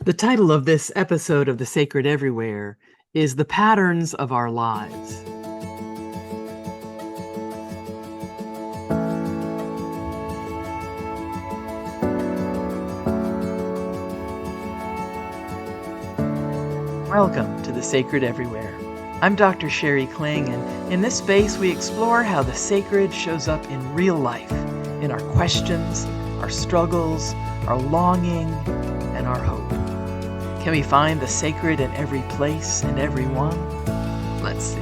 The title of this episode of The Sacred Everywhere is The Patterns of Our Lives. Welcome to The Sacred Everywhere. I'm Dr. Sheri Kling, and in this space we explore how the sacred shows up in real life, in our questions, our struggles, our longing, and our hope. Can we find the sacred in every place and everyone? Let's see.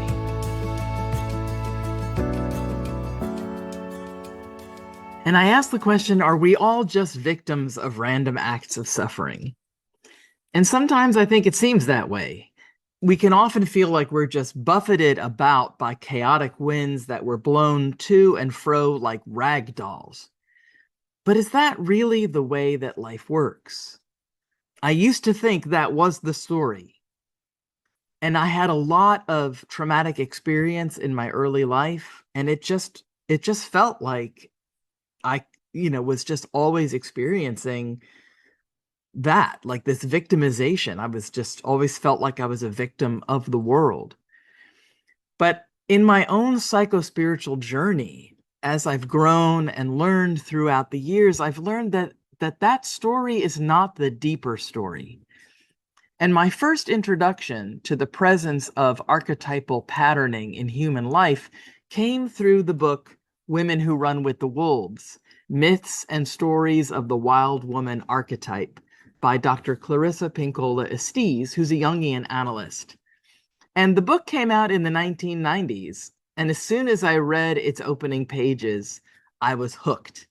And I ask the question, are we all just victims of random acts of suffering? And sometimes I think it seems that way. We can often feel like we're just buffeted about by chaotic winds that were blown to and fro like rag dolls. But is that really the way that life works? I used to think that was the story. And I had a lot of traumatic experience in my early life, and it just felt like I, was just always experiencing that, like this victimization. I was just always felt like I was a victim of the world. But in my own psycho-spiritual journey, as I've grown and learned throughout the years, I've learned that story is not the deeper story. And my first introduction to the presence of archetypal patterning in human life came through the book Women Who Run with the Wolves: Myths and Stories of the Wild Woman Archetype by Dr. Clarissa Pinkola Estes, who's a Jungian analyst. And the book came out in the 1990s. And as soon as I read its opening pages, I was hooked.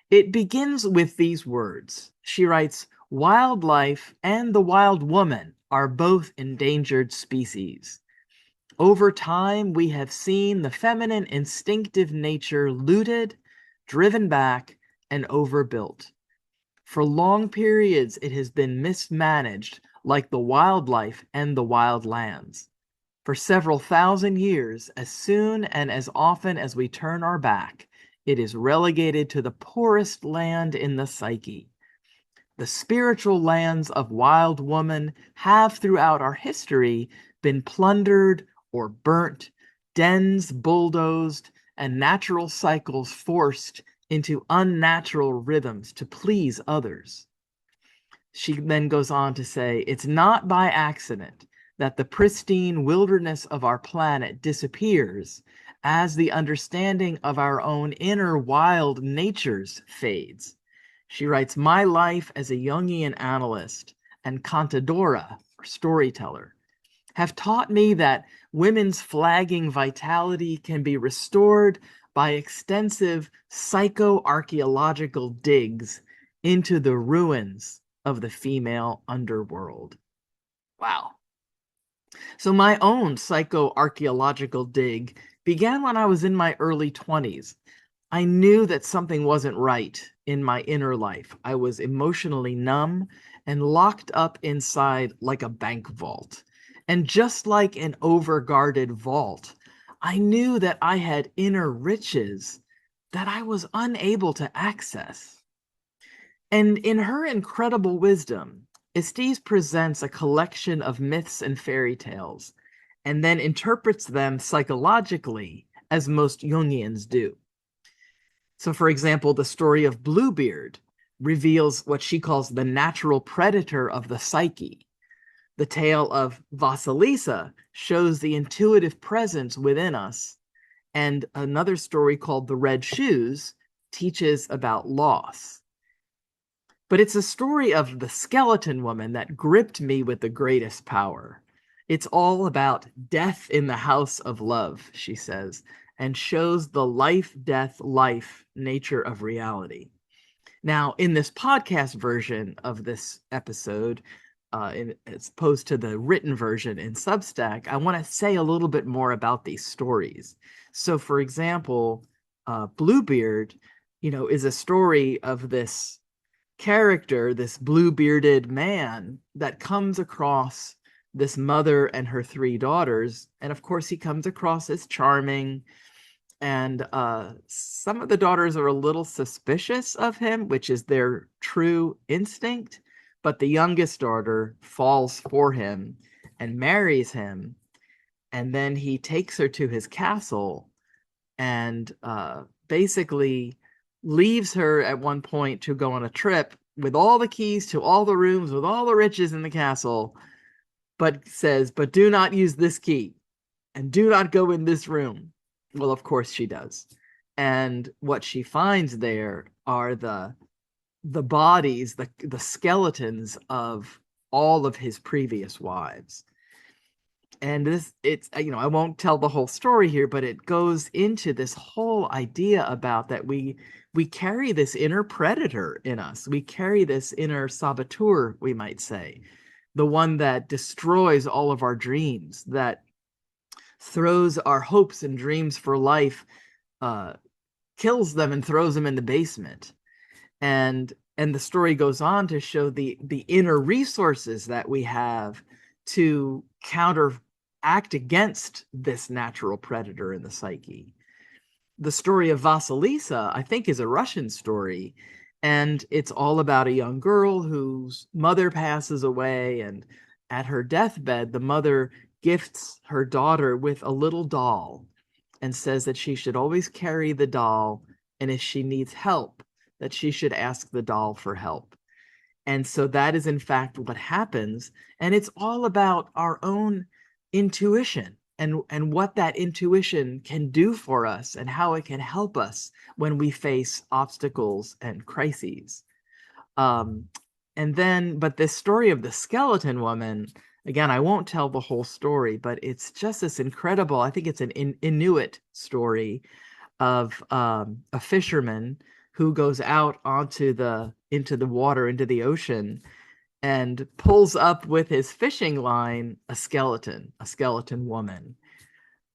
It begins with these words. She writes, "Wildlife and the wild woman are both endangered species. Over time, we have seen the feminine instinctive nature looted, driven back, and overbuilt. For long periods, it has been mismanaged like the wildlife and the wild lands. For several thousand years, as soon and as often as we turn our back, it is relegated to the poorest land in the psyche. The spiritual lands of wild woman have throughout our history been plundered or burnt, dens bulldozed, and natural cycles forced into unnatural rhythms to please others." She then goes on to say, "It's not by accident that the pristine wilderness of our planet disappears as the understanding of our own inner wild natures fades." She writes, "My life as a Jungian analyst and contadora, or storyteller, have taught me that women's flagging vitality can be restored by extensive psychoarchaeological digs into the ruins of the female underworld." Wow. So my own psychoarchaeological dig began when I was in my early 20s. I knew that something wasn't right in my inner life. I was emotionally numb and locked up inside like a bank vault. And just like an overguarded vault, I knew that I had inner riches that I was unable to access. And in her incredible wisdom, Estes presents a collection of myths and fairy tales, and then interprets them psychologically, as most Jungians do. So, for example, the story of Bluebeard reveals what she calls the natural predator of the psyche. The tale of Vasilisa shows the intuitive presence within us. And another story called The Red Shoes teaches about loss. But it's a story of the skeleton woman that gripped me with the greatest power. It's all about death in the house of love, she says, and shows the life, death, life nature of reality. Now, in this podcast version of this episode, as opposed to the written version in Substack, I want to say a little bit more about these stories. So, for example, Bluebeard, is a story of this character, this blue-bearded man that comes across this mother and her three daughters. And of course, he comes across as charming. And some of the daughters are a little suspicious of him, which is their true instinct. but the youngest daughter falls for him and marries him, and then he takes her to his castle and basically leaves her at one point to go on a trip with all the keys to all the rooms, with all the riches in the castle, but says, but do not use this key and do not go in this room. Well, of course she does. And what she finds there are the bodies, the skeletons of all of his previous wives. And it's I won't tell the whole story here, but it goes into this whole idea about that we carry this inner predator in us. We carry this inner saboteur, we might say, the one that destroys all of our dreams, that throws our hopes and dreams for life, uh, kills them and throws them in the basement. And the story goes on to show the inner resources that we have to counteract against this natural predator in the psyche. The story of Vasilisa, I think, is a Russian story, and it's all about a young girl whose mother passes away, and at her deathbed, the mother gifts her daughter with a little doll and says that she should always carry the doll, and if she needs help, that she should ask the doll for help. And so that is, in fact, what happens. And it's all about our own intuition and what that intuition can do for us and how it can help us when we face obstacles and crises. But this story of the skeleton woman, again, I won't tell the whole story, but it's just this incredible, I think it's an Inuit story of a fisherman who goes out into the water, into the ocean, and pulls up with his fishing line a skeleton woman.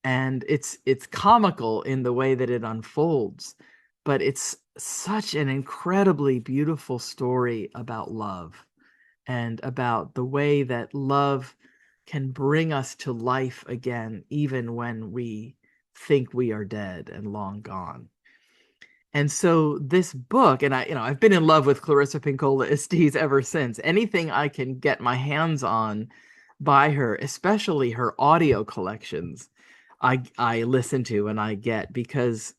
And it's comical in the way that it unfolds, but it's such an incredibly beautiful story about love and about the way that love can bring us to life again, even when we think we are dead and long gone. And so this book, and I've been in love with Clarissa Pinkola Estes ever since. Anything I can get my hands on by her, especially her audio collections, I listen to and I get, because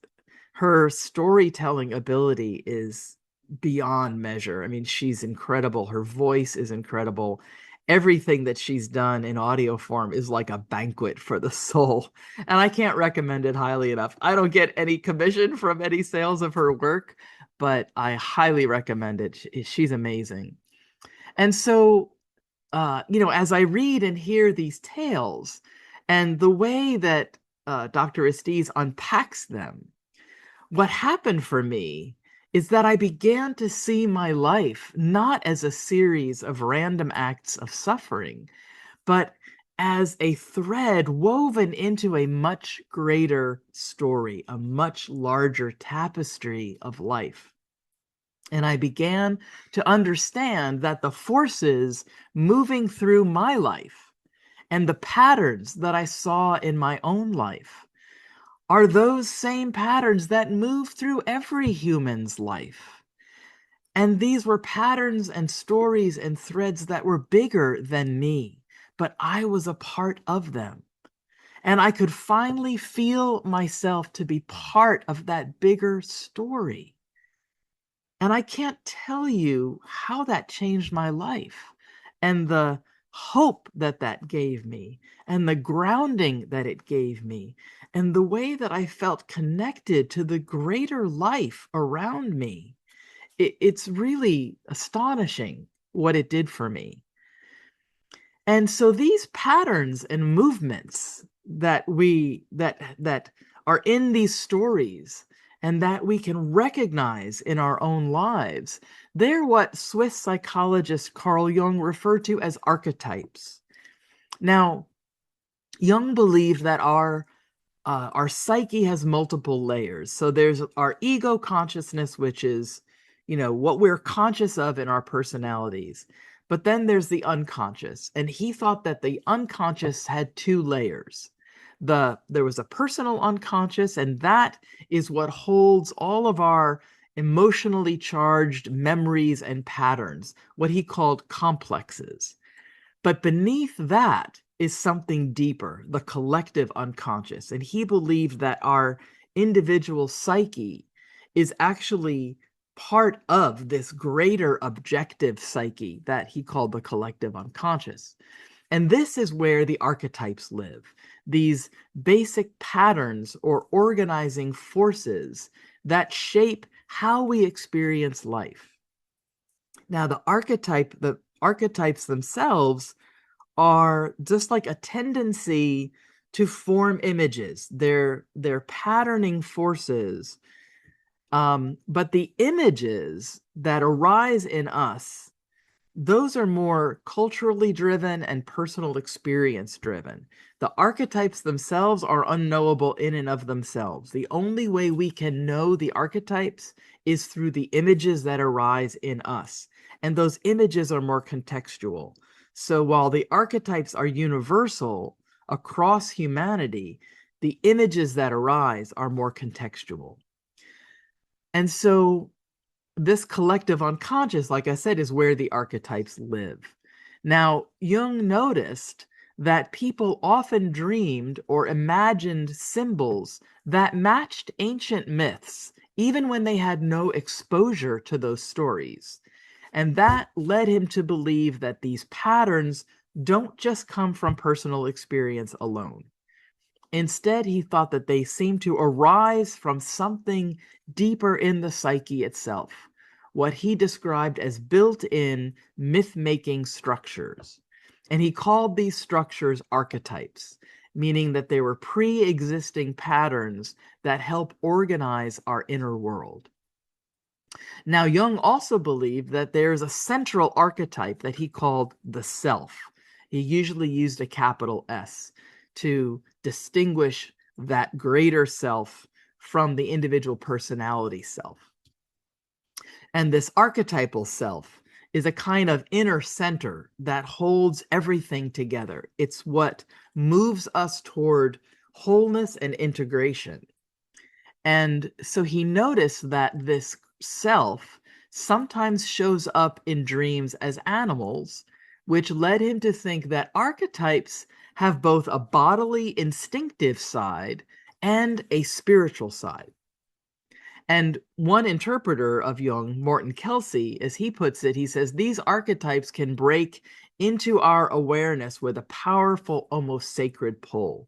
her storytelling ability is beyond measure. I mean, she's incredible. Her voice is incredible. Everything that she's done in audio form is like a banquet for the soul. And I can't recommend it highly enough. I don't get any commission from any sales of her work, but I highly recommend it. She's amazing. And so, as I read and hear these tales and the way that Dr. Estes unpacks them, what happened for me is that I began to see my life not as a series of random acts of suffering, but as a thread woven into a much greater story, a much larger tapestry of life. And I began to understand that the forces moving through my life and the patterns that I saw in my own life are those same patterns that move through every human's life. And these were patterns and stories and threads that were bigger than me, but I was a part of them. And I could finally feel myself to be part of that bigger story. And I can't tell you how that changed my life and the hope that that gave me and the grounding that it gave me and the way that I felt connected to the greater life around me. It's really astonishing what it did for me. And so these patterns and movements that are in these stories and that we can recognize in our own lives, they're what Swiss psychologist Carl Jung referred to as archetypes. Now, Jung believed that our psyche has multiple layers. So there's our ego consciousness, which is, what we're conscious of in our personalities. But then there's the unconscious. And he thought that the unconscious had two layers. There was a personal unconscious, and that is what holds all of our emotionally charged memories and patterns, what he called complexes. But beneath that is something deeper, the collective unconscious. And he believed that our individual psyche is actually part of this greater objective psyche that he called the collective unconscious. And this is where the archetypes live, these basic patterns or organizing forces that shape how we experience life. Now, the archetypes themselves are just like a tendency to form images. They're patterning forces. But the images that arise in us, those are more culturally driven and personal experience driven. The archetypes themselves are unknowable in and of themselves. The only way we can know the archetypes is through the images that arise in us. And those images are more contextual. So while the archetypes are universal across humanity, the images that arise are more contextual. And so this collective unconscious, like I said, is where the archetypes live. Now, Jung noticed that people often dreamed or imagined symbols that matched ancient myths, even when they had no exposure to those stories. And that led him to believe that these patterns don't just come from personal experience alone. Instead, he thought that they seemed to arise from something deeper in the psyche itself, what he described as built-in myth-making structures. And he called these structures archetypes, meaning that they were pre-existing patterns that help organize our inner world. Now, Jung also believed that there's a central archetype that he called the self. He usually used a capital S to distinguish that greater self from the individual personality self. And this archetypal self is a kind of inner center that holds everything together. It's what moves us toward wholeness and integration. And so he noticed that this self sometimes shows up in dreams as animals, which led him to think that archetypes have both a bodily, instinctive side and a spiritual side. And one interpreter of Jung, Morton Kelsey, as he puts it, he says, these archetypes can break into our awareness with a powerful, almost sacred pull.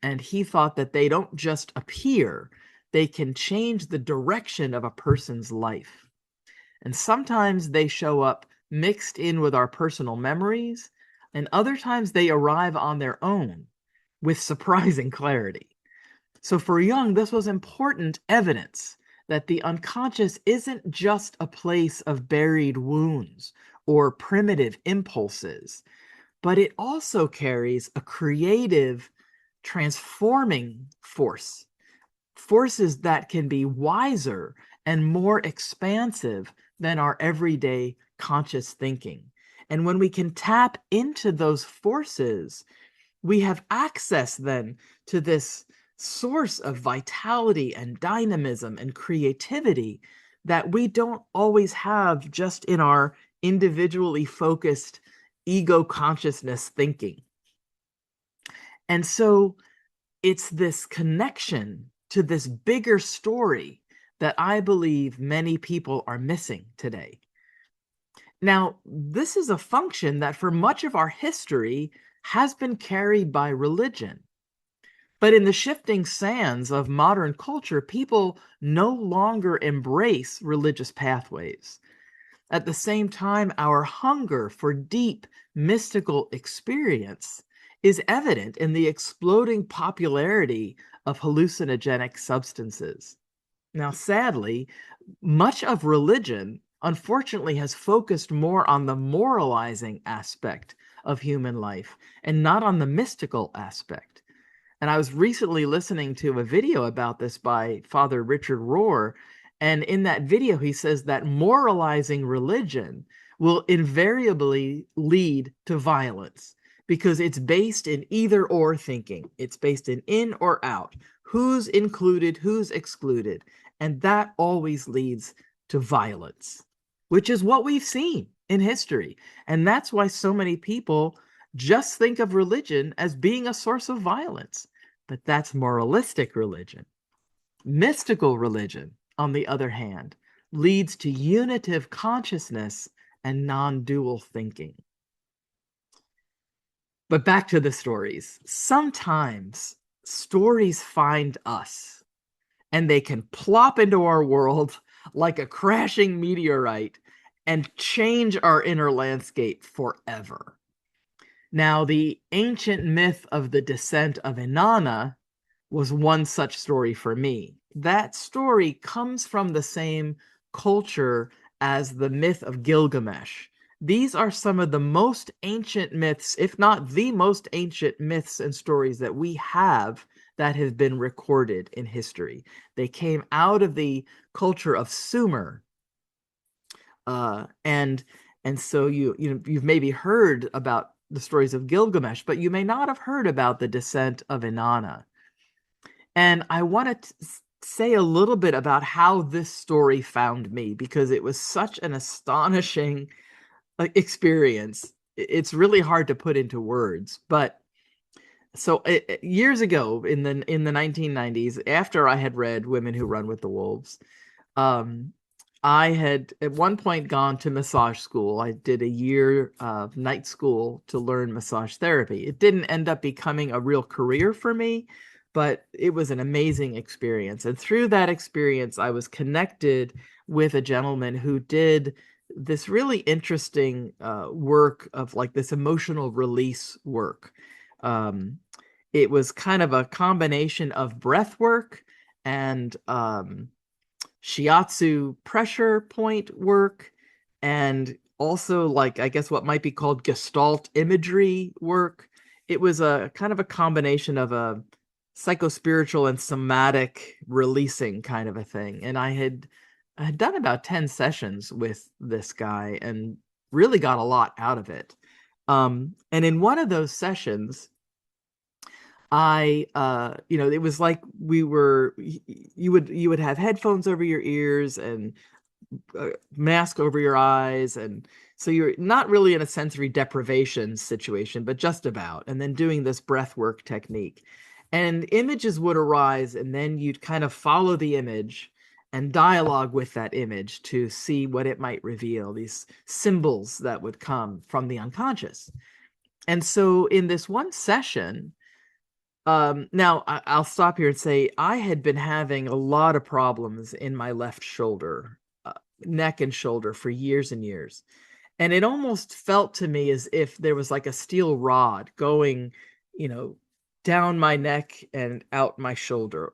And he thought that they don't just appear, they can change the direction of a person's life. And sometimes they show up mixed in with our personal memories, and other times they arrive on their own with surprising clarity. So for Jung, this was important evidence that the unconscious isn't just a place of buried wounds or primitive impulses, but it also carries a creative, transforming force, forces that can be wiser and more expansive than our everyday conscious thinking. And when we can tap into those forces, we have access then to this source of vitality and dynamism and creativity that we don't always have just in our individually focused ego consciousness thinking. And so it's this connection to this bigger story that I believe many people are missing today. Now, this is a function that for much of our history has been carried by religion. But in the shifting sands of modern culture, people no longer embrace religious pathways. At the same time, our hunger for deep mystical experience is evident in the exploding popularity of hallucinogenic substances. Now, sadly, much of religion, unfortunately, has focused more on the moralizing aspect of human life and not on the mystical aspect. And I was recently listening to a video about this by Father Richard Rohr. And in that video, he says that moralizing religion will invariably lead to violence because it's based in either or thinking. It's based in or out, who's included, who's excluded. And that always leads to violence, which is what we've seen in history. And that's why so many people just think of religion as being a source of violence. But that's moralistic religion. Mystical religion, on the other hand, leads to unitive consciousness and non dual thinking. But back to the stories. Sometimes stories find us and they can plop into our world like a crashing meteorite and change our inner landscape forever. Now, the ancient myth of the descent of Inanna was one such story for me. That story comes from the same culture as the myth of Gilgamesh. These are some of the most ancient myths, if not the most ancient myths and stories that we have that have been recorded in history. They came out of the culture of Sumer, and so you've maybe heard about the stories of Gilgamesh, but you may not have heard about the descent of Inanna. And I want to say a little bit about how this story found me because it was such an astonishing experience. It's really hard to put into words, but so years ago in the 1990s, after I had read Women Who Run with the Wolves, um, I had at one point gone to massage school. I did a year of night school to learn massage therapy. It didn't end up becoming a real career for me, but it was an amazing experience. And through that experience, I was connected with a gentleman who did this really interesting work of like this emotional release work. Um, it was kind of a combination of breath work and shiatsu pressure point work, and also like I guess what might be called gestalt imagery work. It was a kind of a combination of a psychospiritual and somatic releasing kind of a thing. And I had done about 10 sessions with this guy and really got a lot out of it. And in one of those sessions, it was like you would have headphones over your ears and mask over your eyes, and so you're not really in a sensory deprivation situation, but just about, and then doing this breath work technique. And images would arise, and then you'd kind of follow the image and dialogue with that image to see what it might reveal, these symbols that would come from the unconscious. And so in this one session, now I'll stop here and say I had been having a lot of problems in my left shoulder, neck and shoulder for years and years. And it almost felt to me as if there was like a steel rod going, you know, down my neck and out my shoulder.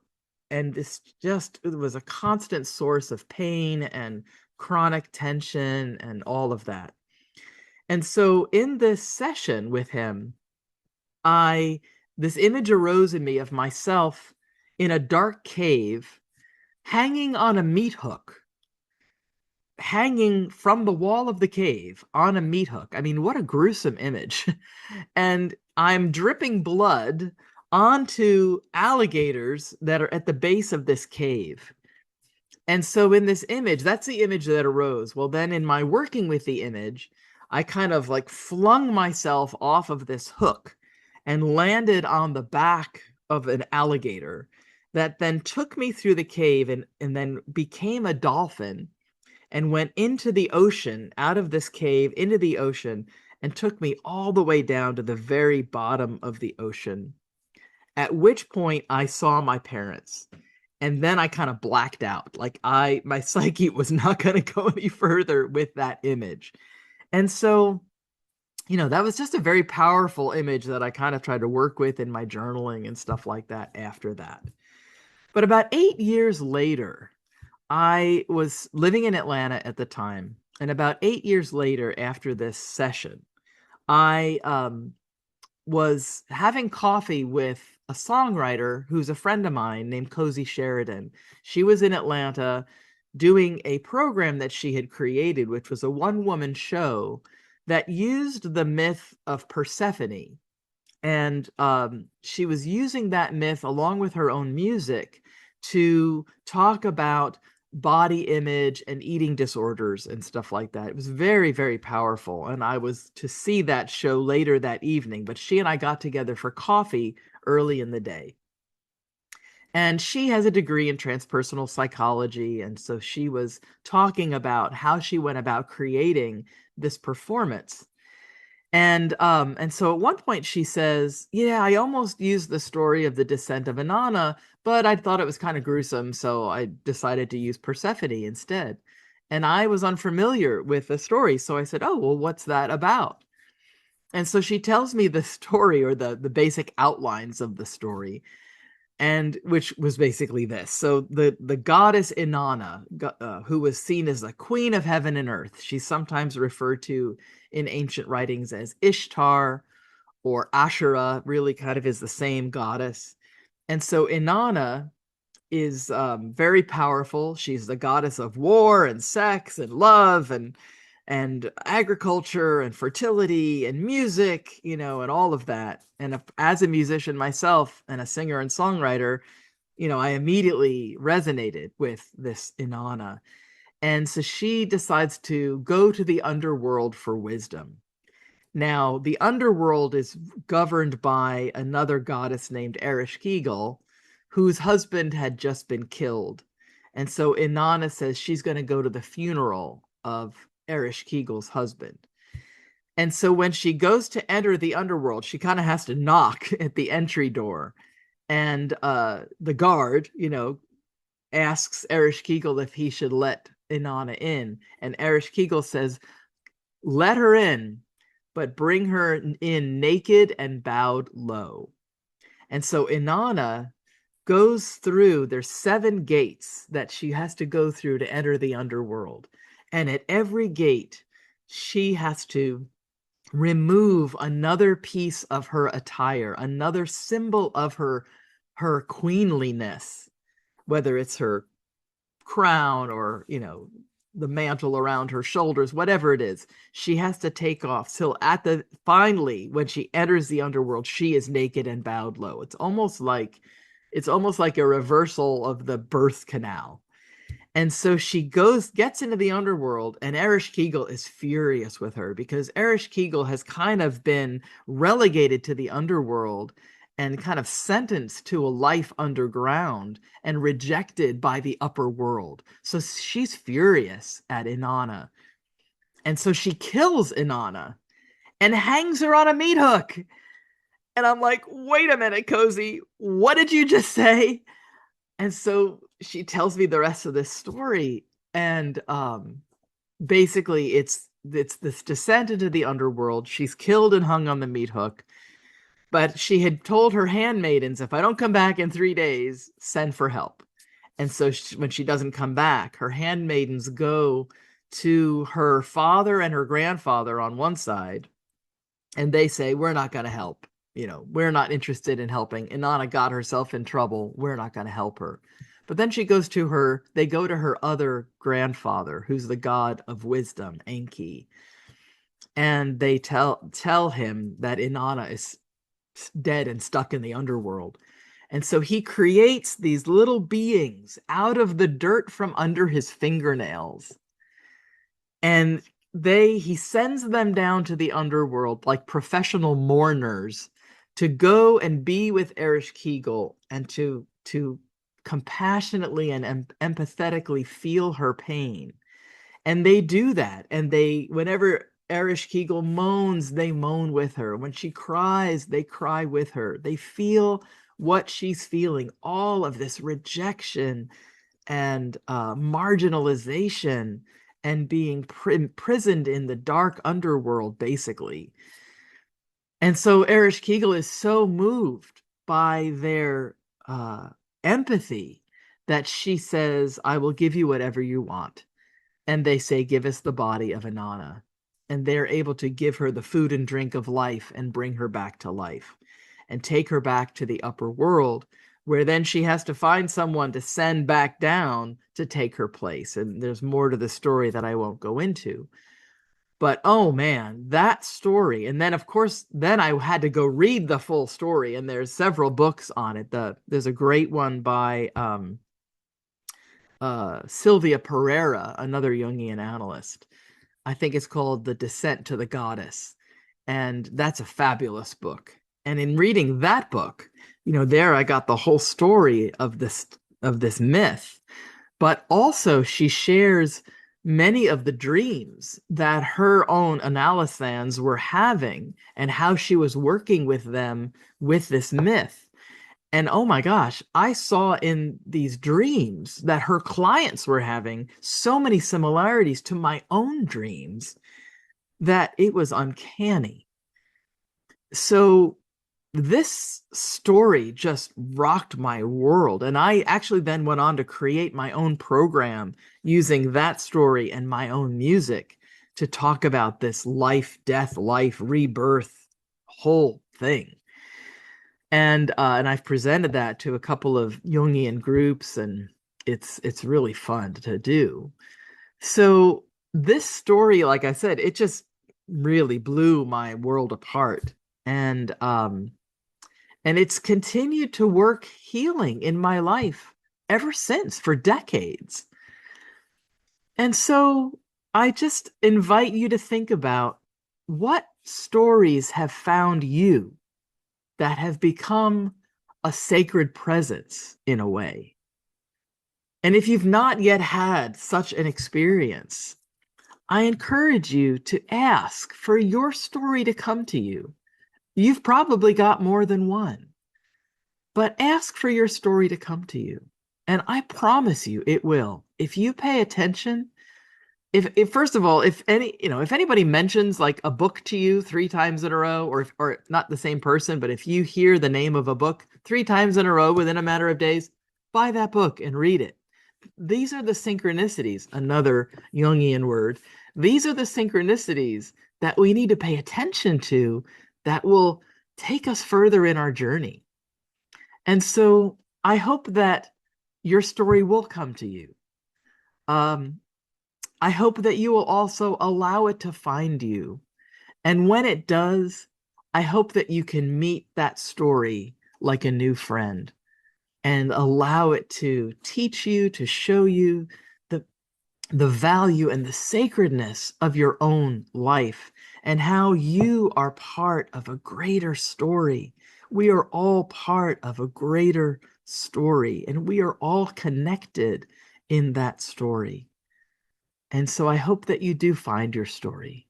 And this just it was a constant source of pain and chronic tension and all of that. And so in this session with him, I this image arose in me of myself in a dark cave, hanging on a meat hook, hanging from the wall of the cave on a meat hook. I mean, what a gruesome image. And I'm dripping blood onto alligators that are at the base of this cave. And so in this image, that's the image that arose. Well, then in my working with the image, I kind of like flung myself off of this hook and landed on the back of an alligator that then took me through the cave and then became a dolphin and went into the ocean, out of this cave into the ocean, and took me all the way down to the very bottom of the ocean. At which point I saw my parents. And then I kind of blacked out. Like my psyche was not going to go any further with that image. And so, that was just a very powerful image that I kind of tried to work with in my journaling and stuff like that after that. But about 8 years later, I was living in Atlanta at the time. And about 8 years later, after this session, I was having coffee with a songwriter who's a friend of mine named Cozy Sheridan. She was in Atlanta doing a program that she had created, which was a one-woman show that used the myth of Persephone. And she was using that myth along with her own music to talk about body image and eating disorders and stuff like that. It was very, very powerful. And I was to see that show later that evening, but she and I got together for coffee early in the day. And she has a degree in transpersonal psychology. And so she was talking about how she went about creating this performance. And so at one point she says, "Yeah, I almost used the story of the descent of Inanna, but I thought it was kind of gruesome, so I decided to use Persephone instead." And I was unfamiliar with the story, so I said, "Oh, well, what's that about?" And so she tells me the story, or the basic outlines of the story, and which was basically this. So the goddess Inanna, who was seen as the queen of heaven and earth, she's sometimes referred to in ancient writings as Ishtar or Asherah, really kind of is the same goddess. And so Inanna is very powerful. She's the goddess of war and sex and love and agriculture and fertility and music, and all of that. And as a musician myself and a singer and songwriter, I immediately resonated with this Inanna. And so she decides to go to the underworld for wisdom. Now, the underworld is governed by another goddess named Ereshkigal, whose husband had just been killed. And so Inanna says she's going to go to the funeral of Ereshkigal's husband. And so when she goes to enter the underworld, she kind of has to knock at the entry door. And the guard, asks Ereshkigal if he should let Inanna in. And Ereshkigal says, "Let her in, but bring her in naked and bowed low." And so Inanna goes through, there's 7 gates that she has to go through to enter the underworld. And at every gate, she has to remove another piece of her attire, another symbol of her queenliness, whether it's her crown or, the mantle around her shoulders, whatever it is, she has to take off. So finally, when she enters the underworld, she is naked and bowed low. It's almost like a reversal of the birth canal. And so she gets into the underworld, and Ereshkigal is furious with her because Ereshkigal has kind of been relegated to the underworld and kind of sentenced to a life underground and rejected by the upper world. So she's furious at Inanna. And so she kills Inanna and hangs her on a meat hook. And I'm like, "Wait a minute, Cozy, what did you just say?" And so she tells me the rest of this story. And basically it's this descent into the underworld. She's killed and hung on the meat hook. But she had told her handmaidens, "If I don't come back in 3 days, send for help." And so when she doesn't come back, her handmaidens go to her father and her grandfather on one side, and they say, "We're not going to help. We're not interested in helping. Inanna got herself in trouble. We're not going to help her." But then they go to her other grandfather, who's the god of wisdom, Enki. And they tell him that Inanna is dead and stuck in the underworld. And so he creates these little beings out of the dirt from under his fingernails. And he sends them down to the underworld like professional mourners to go and be with Ereshkigal and to compassionately and empathetically feel her pain. And they do that. And whenever Ereshkigal moans, they moan with her. When she cries, they cry with her. They feel what she's feeling, all of this rejection and marginalization and being imprisoned in the dark underworld, basically. And so Ereshkigal is so moved by their empathy that she says, "I will give you whatever you want." And they say, "Give us the body of Inanna." And they're able to give her the food and drink of life and bring her back to life and take her back to the upper world, where then she has to find someone to send back down to take her place. And there's more to the story that I won't go into. But oh man, that story. And then of course, then I had to go read the full story, and there's several books on it. There's a great one by Sylvia Pereira, another Jungian analyst. I think it's called The Descent to the Goddess. And that's a fabulous book. And in reading that book, there I got the whole story of this myth. But also she shares many of the dreams that her own analysans were having and how she was working with them with this myth. And oh my gosh, I saw in these dreams that her clients were having so many similarities to my own dreams that it was uncanny. So this story just rocked my world. And I actually then went on to create my own program using that story and my own music to talk about this life, death, life, rebirth whole thing. And I've presented that to a couple of Jungian groups, and it's really fun to do. So this story, like I said, it just really blew my world apart. And it's continued to work healing in my life ever since, for decades. And so I just invite you to think about what stories have found you that have become a sacred presence in a way. And if you've not yet had such an experience, I encourage you to ask for your story to come to you. You've probably got more than one, but ask for your story to come to you. And I promise you it will. If you pay attention, if first of all, if anybody mentions like a book to you 3 times in a row, or not the same person, but if you hear the name of a book 3 times in a row within a matter of days, buy that book and read it. These are the synchronicities, another Jungian word. These are the synchronicities that we need to pay attention to that will take us further in our journey. And so I hope that your story will come to you. I hope that you will also allow it to find you. And when it does, I hope that you can meet that story like a new friend and allow it to teach you, to show you the value and the sacredness of your own life and how you are part of a greater story. We are all part of a greater story, and we are all connected in that story. And so I hope that you do find your story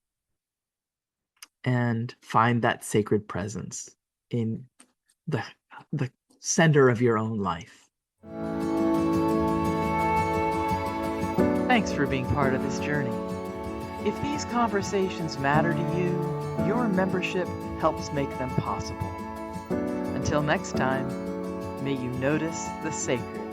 and find that sacred presence in the center of your own life. Thanks for being part of this journey. If these conversations matter to you, your membership helps make them possible. Until next time, may you notice the sacred